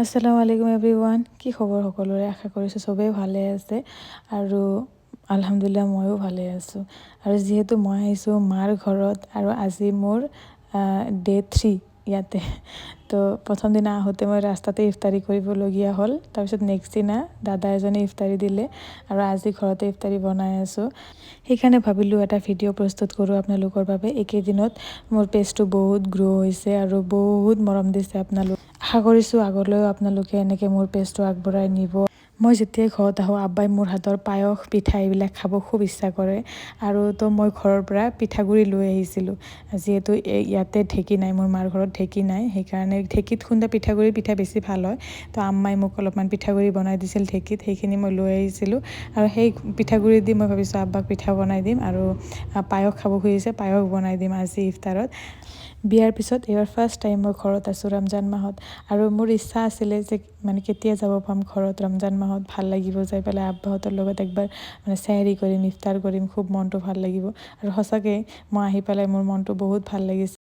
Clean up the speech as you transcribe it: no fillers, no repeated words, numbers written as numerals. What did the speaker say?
আসসালামু আলাইকুম এভৰিৱান। কি খবৰ সকলোৰে? আশা কৰিছোঁ চবেই ভালে আছে আৰু আলহামদুলিল্লাহ ময়ো ভালে আছোঁ। আৰু যিহেতু মই আহিছোঁ মাৰ ঘৰত আৰু আজি মোৰ ডে 3 ইয়াতে। তো প্ৰথম দিনা আহোঁতে মই ৰাস্তাতে ইফতাৰী কৰিবলগীয়া হ'ল। তাৰপিছত নেক্সট দিনা দাদা এজনে ইফতাৰী দিলে আৰু আজি ঘৰতে ইফতাৰী বনাই আছোঁ। সেইকাৰণে ভাবিলোঁ এটা ভিডিঅ' প্ৰস্তুত কৰোঁ আপোনালোকৰ বাবে। এইকেইদিনত মোৰ পেজটো বহুত গ্ৰ' হৈছে আৰু বহুত মৰম দিছে আপোনালোক। আশা কৰিছোঁ আগলৈও আপোনালোকে এনেকৈ মোৰ পেজটো আগবঢ়াই নিব। মই যেতিয়াই ঘৰত আহোঁ আব্বাই মোৰ হাতৰ পায়স পিঠা এইবিলাক খাব খুব ইচ্ছা কৰে আৰু তো মই ঘৰৰ পৰা পিঠাগুড়ি লৈ আহিছিলোঁ। যিহেতু ইয়াতে ঢেঁকী নাই, মোৰ মাৰ ঘৰত ঢেঁকী নাই, সেইকাৰণে ঢেঁকীত খুন্দা পিঠাগুড়ি পিঠা বেছি ভাল হয়। তো আম্মাই মোক অলপমান পিঠাগুড়ি বনাই দিছিল ঢেঁকীত, সেইখিনি মই লৈ আহিছিলোঁ আৰু সেই পিঠাগুড়ি দি মই ভাবিছোঁ আব্বাক পিঠা বনাই দিম আৰু পায়স খাব খুজিছে, পায়স বনাই দিম আজি ইফতাৰত। বিয়াৰ পিছত এইবাৰ ফাৰ্ষ্ট টাইম মই ঘৰত আছোঁ ৰমজান মাহত আৰু মোৰ ইচ্ছা আছিলে যে কেতিয়া যাব পাম ঘৰত ৰমজান মাহত, ভাল লাগিব যাই পেলাই আব্বাহঁতৰ লগত একবাৰ চেহৰি কৰিম, ইফতাৰ কৰিম, খুব মনটো ভাল লাগিব। আৰু সঁচাকৈ মই আহি পেলাই মোৰ মনটো বহুত ভাল লাগিছে।